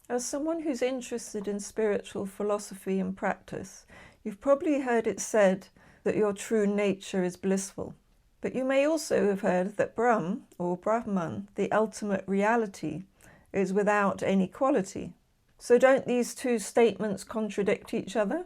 As someone who's interested in spiritual philosophy and practice, you've probably heard it said that your true nature is blissful. But you may also have heard that Brahm, or Brahman, the ultimate reality, is without any quality. So don't these two statements contradict each other?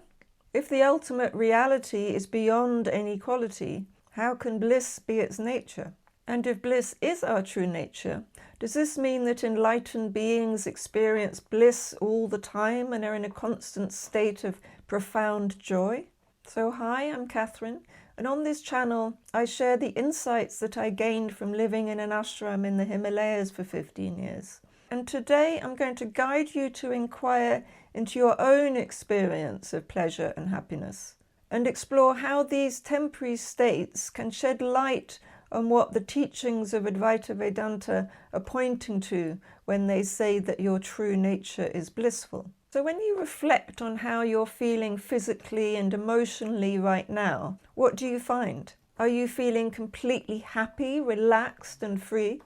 If the ultimate reality is beyond any quality, how can bliss be its nature? And if bliss is our true nature, does this mean that enlightened beings experience bliss all the time and are in a constant state of profound joy? So hi, I'm Catherine, and on this channel I share the insights that I gained from living in an ashram in the Himalayas for 15 years. And today I'm going to guide you to inquire into your own experience of pleasure and happiness, and explore how these temporary states can shed light on what the teachings of Advaita Vedanta are pointing to when they say that your true nature is blissful. So when you reflect on how you're feeling physically and emotionally right now, what do you find? Are you feeling completely happy, relaxed and free?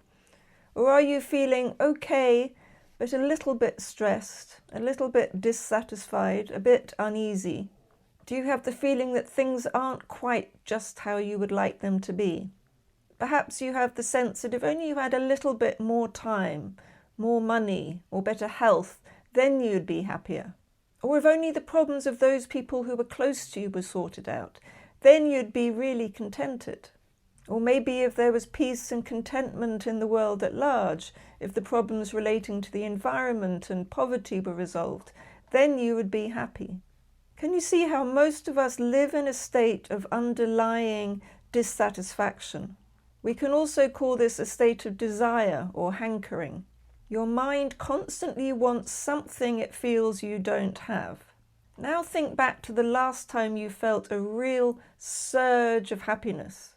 Or are you feeling okay, but a little bit stressed, a little bit dissatisfied, a bit uneasy? Do you have the feeling that things aren't quite just how you would like them to be? Perhaps you have the sense that if only you had a little bit more time, more money, or better health, then you'd be happier. Or if only the problems of those people who were close to you were sorted out, then you'd be really contented. Or maybe if there was peace and contentment in the world at large, if the problems relating to the environment and poverty were resolved, then you would be happy. Can you see how most of us live in a state of underlying dissatisfaction? We can also call this a state of desire or hankering. Your mind constantly wants something it feels you don't have. Now think back to the last time you felt a real surge of happiness.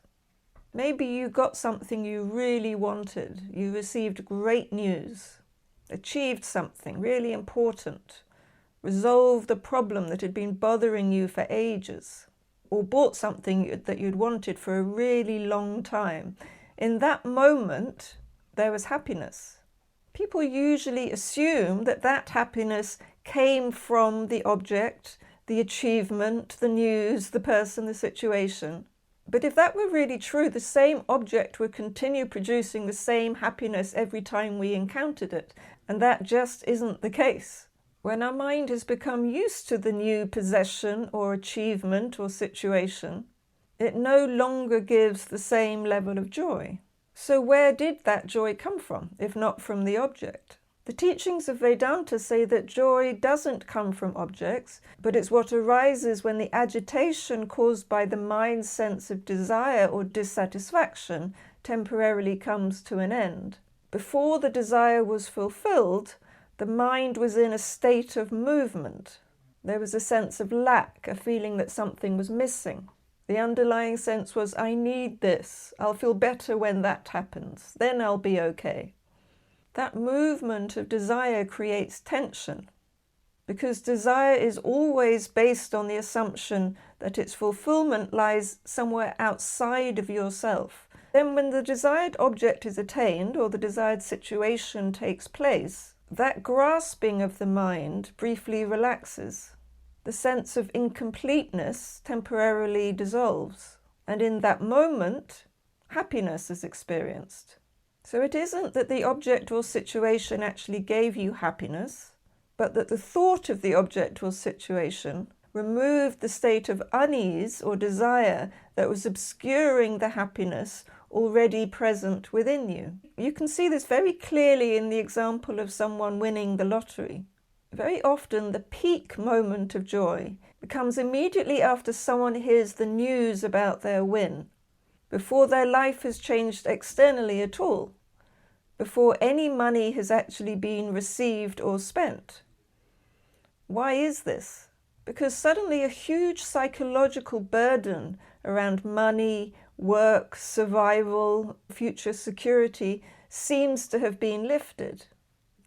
Maybe you got something you really wanted. You received great news, achieved something really important, resolved a problem that had been bothering you for ages, or bought something that you'd wanted for a really long time. In that moment, there was happiness. People usually assume that that happiness came from the object, the achievement, the news, the person, the situation. But if that were really true, the same object would continue producing the same happiness every time we encountered it, and that just isn't the case. When our mind has become used to the new possession or achievement or situation, it no longer gives the same level of joy. So where did that joy come from, if not from the object? The teachings of Vedanta say that joy doesn't come from objects, but it's what arises when the agitation caused by the mind's sense of desire or dissatisfaction temporarily comes to an end. Before the desire was fulfilled, the mind was in a state of movement. There was a sense of lack, a feeling that something was missing. The underlying sense was, I need this. I'll feel better when that happens. Then I'll be okay. That movement of desire creates tension, because desire is always based on the assumption that its fulfillment lies somewhere outside of yourself. Then when the desired object is attained or the desired situation takes place, that grasping of the mind briefly relaxes. The sense of incompleteness temporarily dissolves, and in that moment, happiness is experienced. So it isn't that the object or situation actually gave you happiness, but that the thought of the object or situation removed the state of unease or desire that was obscuring the happiness already present within you. You can see this very clearly in the example of someone winning the lottery. Very often the peak moment of joy comes immediately after someone hears the news about their win, before their life has changed externally at all, before any money has actually been received or spent. Why is this? Because suddenly a huge psychological burden around money, work, survival, future security seems to have been lifted.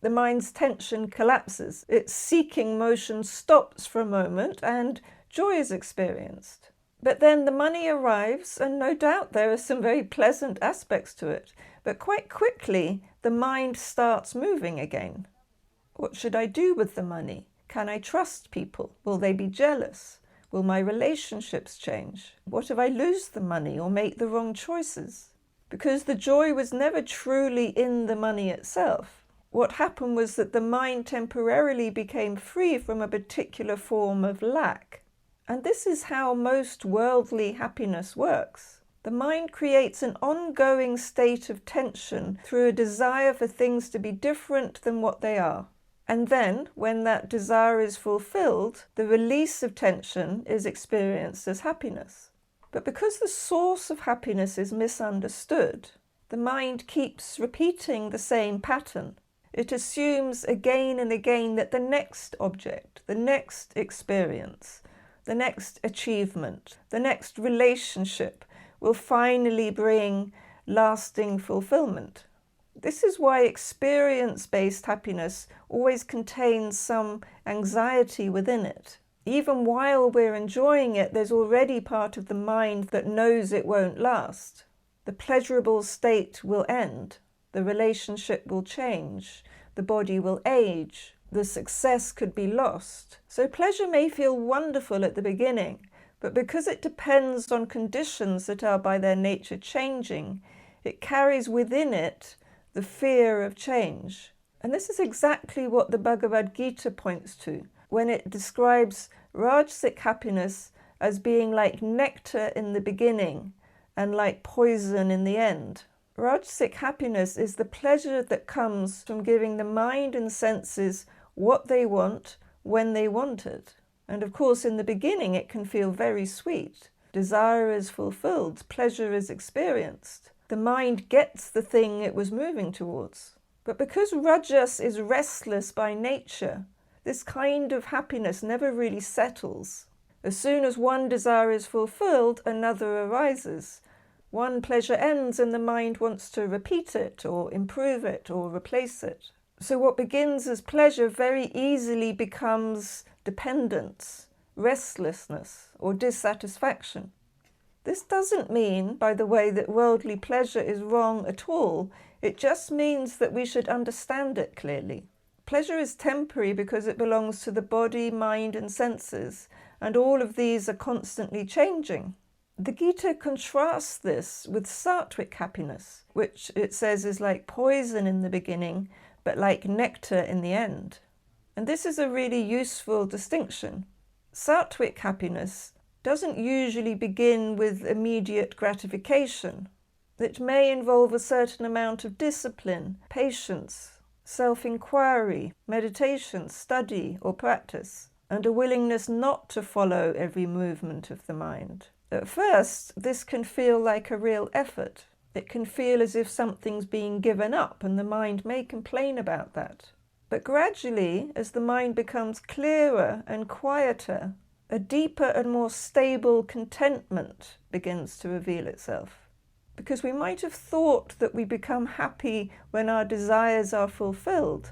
The mind's tension collapses. Its seeking motion stops for a moment and joy is experienced. But then the money arrives, and no doubt there are some very pleasant aspects to it. But quite quickly, the mind starts moving again. What should I do with the money? Can I trust people? Will they be jealous? Will my relationships change? What if I lose the money or make the wrong choices? Because the joy was never truly in the money itself. What happened was that the mind temporarily became free from a particular form of lack. And this is how most worldly happiness works. The mind creates an ongoing state of tension through a desire for things to be different than what they are. And then, when that desire is fulfilled, the release of tension is experienced as happiness. But because the source of happiness is misunderstood, the mind keeps repeating the same pattern. It assumes again and again that the next object, the next experience, the next achievement, the next relationship will finally bring lasting fulfillment. This is why experience-based happiness always contains some anxiety within it. Even while we're enjoying it, there's already part of the mind that knows it won't last. The pleasurable state will end. The relationship will change. The body will age. The success could be lost. So pleasure may feel wonderful at the beginning, but because it depends on conditions that are by their nature changing, it carries within it the fear of change. And this is exactly what the Bhagavad Gita points to when it describes rajasic happiness as being like nectar in the beginning and like poison in the end. Rajasic happiness is the pleasure that comes from giving the mind and senses what they want when they want it. And of course, in the beginning, it can feel very sweet. Desire is fulfilled, pleasure is experienced. The mind gets the thing it was moving towards. But because rajas is restless by nature, this kind of happiness never really settles. As soon as one desire is fulfilled, another arises. One pleasure ends and the mind wants to repeat it or improve it or replace it. So what begins as pleasure very easily becomes dependence, restlessness, or dissatisfaction. This doesn't mean, by the way, that worldly pleasure is wrong at all. It just means that we should understand it clearly. Pleasure is temporary because it belongs to the body, mind, and senses, and all of these are constantly changing. The Gita contrasts this with sattvic happiness, which it says is like poison in the beginning, but like nectar in the end. And this is a really useful distinction. Sattvic happiness doesn't usually begin with immediate gratification. It may involve a certain amount of discipline, patience, self-inquiry, meditation, study, or practice, and a willingness not to follow every movement of the mind. At first, this can feel like a real effort. It can feel as if something's being given up, and the mind may complain about that. But gradually, as the mind becomes clearer and quieter, a deeper and more stable contentment begins to reveal itself. Because we might have thought that we become happy when our desires are fulfilled,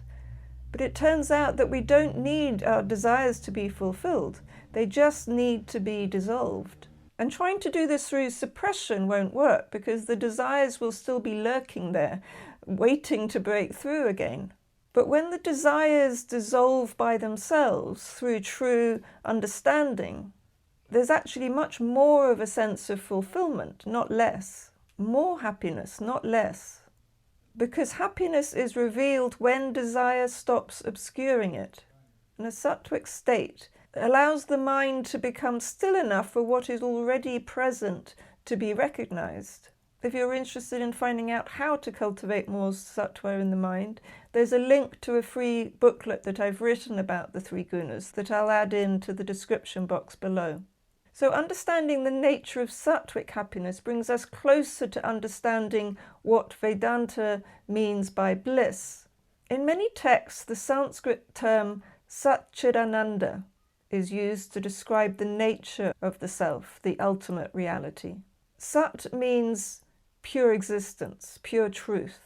but it turns out that we don't need our desires to be fulfilled. They just need to be dissolved. And trying to do this through suppression won't work because the desires will still be lurking there, waiting to break through again. But when the desires dissolve by themselves through true understanding, there's actually much more of a sense of fulfillment, not less. More happiness, not less. Because happiness is revealed when desire stops obscuring it. And a sattvic state allows the mind to become still enough for what is already present to be recognized. If you're interested in finding out how to cultivate more sattva in the mind, there's a link to a free booklet that I've written about the three gunas that I'll add into the description box below. So understanding the nature of sattvic happiness brings us closer to understanding what Vedanta means by bliss. In many texts, the Sanskrit term Sat-Chit-Ananda is used to describe the nature of the self, the ultimate reality. Sat means pure existence, pure truth.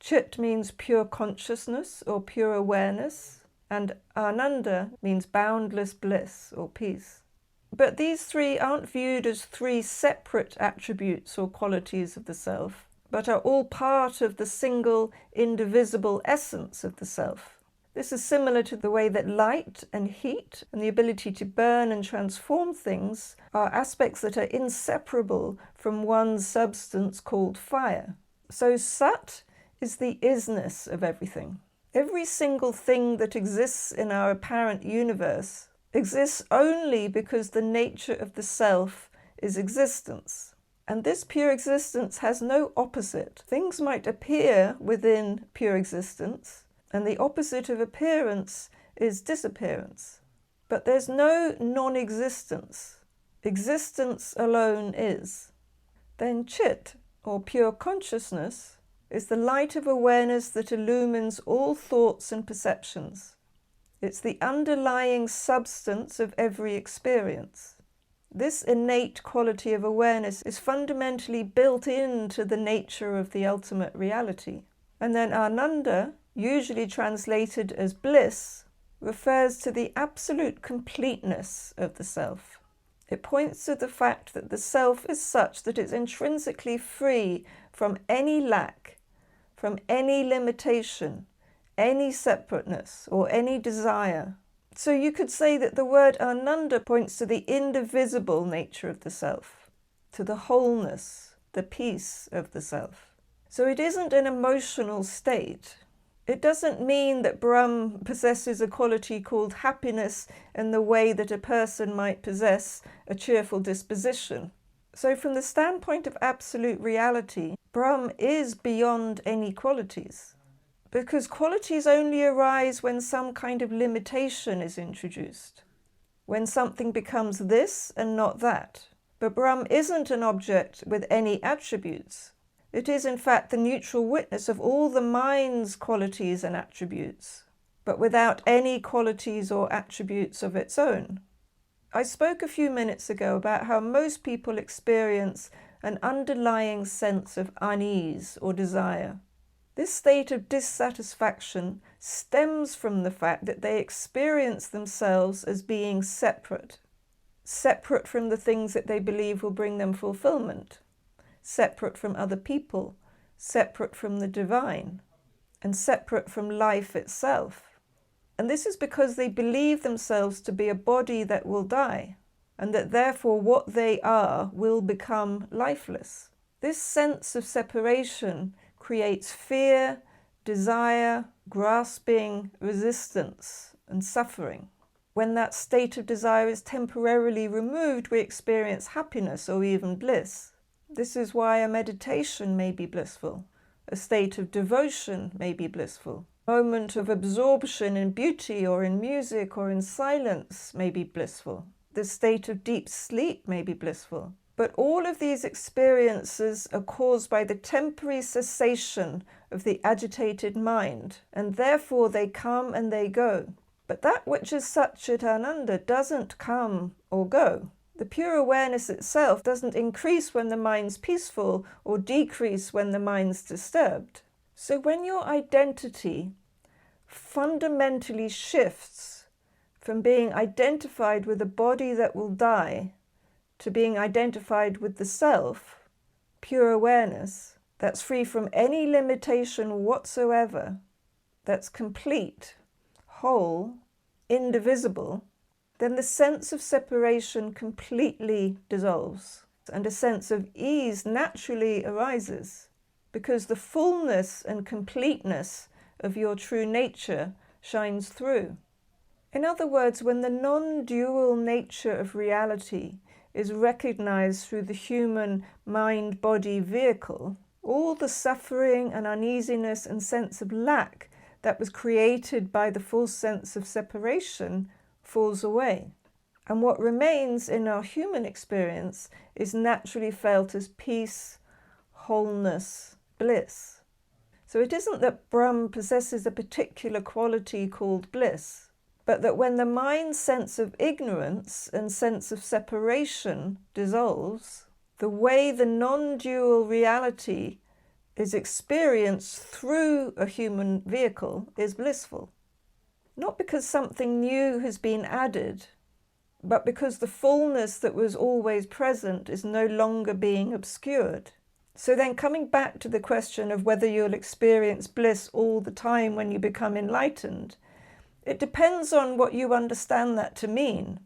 Chit means pure consciousness or pure awareness, and Ananda means boundless bliss or peace. But these three aren't viewed as three separate attributes or qualities of the self, but are all part of the single, indivisible essence of the self. This is similar to the way that light and heat and the ability to burn and transform things are aspects that are inseparable from one substance called fire. So Sat is the isness of everything. Every single thing that exists in our apparent universe exists only because the nature of the self is existence. And this pure existence has no opposite. Things might appear within pure existence, and the opposite of appearance is disappearance. But there's no non-existence. Existence alone is. Then Chit, or pure consciousness, is the light of awareness that illumines all thoughts and perceptions. It's the underlying substance of every experience. This innate quality of awareness is fundamentally built into the nature of the ultimate reality. And then Ananda, usually translated as bliss, refers to the absolute completeness of the self. It points to the fact that the self is such that it's intrinsically free from any lack, from any limitation, any separateness, or any desire. So you could say that the word Ananda points to the indivisible nature of the self, to the wholeness, the peace of the self. So it isn't an emotional state. It doesn't mean that Brahm possesses a quality called happiness in the way that a person might possess a cheerful disposition. So from the standpoint of absolute reality, Brahm is beyond any qualities. Because qualities only arise when some kind of limitation is introduced, when something becomes this and not that. But Brahm isn't an object with any attributes. It is in fact the neutral witness of all the mind's qualities and attributes, but without any qualities or attributes of its own. I spoke a few minutes ago about how most people experience an underlying sense of unease or desire. This state of dissatisfaction stems from the fact that they experience themselves as being separate from the things that they believe will bring them fulfillment, separate from other people, separate from the divine, and separate from life itself. And this is because they believe themselves to be a body that will die, and that therefore what they are will become lifeless. This sense of separation creates fear, desire, grasping, resistance, and suffering. When that state of desire is temporarily removed, we experience happiness or even bliss. This is why a meditation may be blissful, a state of devotion may be blissful, a moment of absorption in beauty or in music or in silence may be blissful, the state of deep sleep may be blissful. But all of these experiences are caused by the temporary cessation of the agitated mind, and therefore they come and they go. But that which is Sat-Chit-Ananda doesn't come or go. The pure awareness itself doesn't increase when the mind's peaceful or decrease when the mind's disturbed. So when your identity fundamentally shifts from being identified with a body that will die to being identified with the self, pure awareness, that's free from any limitation whatsoever, that's complete, whole, indivisible, then the sense of separation completely dissolves, and a sense of ease naturally arises, because the fullness and completeness of your true nature shines through. In other words, when the non-dual nature of reality is recognized through the human mind-body vehicle, all the suffering and uneasiness and sense of lack that was created by the false sense of separation falls away. And what remains in our human experience is naturally felt as peace, wholeness, bliss. So it isn't that Brahm possesses a particular quality called bliss, but that when the mind's sense of ignorance and sense of separation dissolves, the way the non-dual reality is experienced through a human vehicle is blissful. Not because something new has been added, but because the fullness that was always present is no longer being obscured. So then coming back to the question of whether you'll experience bliss all the time when you become enlightened, It depends on what you understand that to mean.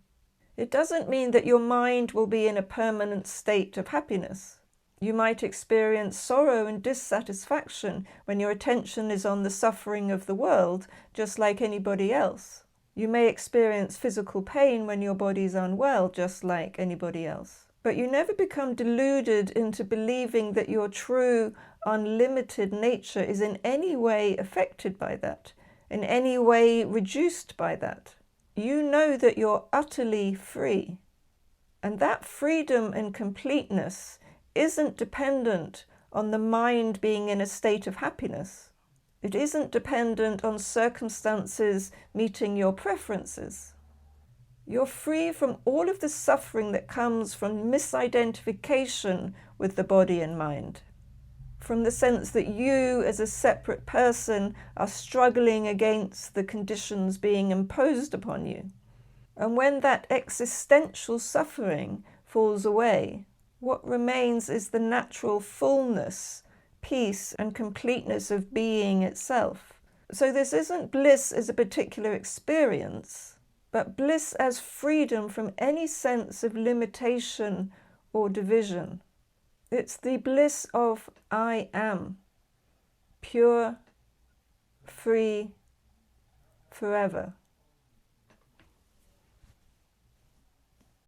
It doesn't mean that your mind will be in a permanent state of happiness. You might experience sorrow and dissatisfaction when your attention is on the suffering of the world, just like anybody else. You may experience physical pain when your body is unwell, just like anybody else. But you never become deluded into believing that your true, unlimited nature is in any way affected by that, in any way reduced by that. You know that you're utterly free. And that freedom and completeness isn't dependent on the mind being in a state of happiness. It isn't dependent on circumstances meeting your preferences. You're free from all of the suffering that comes from misidentification with the body and mind, from the sense that you as a separate person are struggling against the conditions being imposed upon you. And when that existential suffering falls away, what remains is the natural fullness, peace, and completeness of being itself. So this isn't bliss as a particular experience, but bliss as freedom from any sense of limitation or division. It's the bliss of I am, pure, free, forever.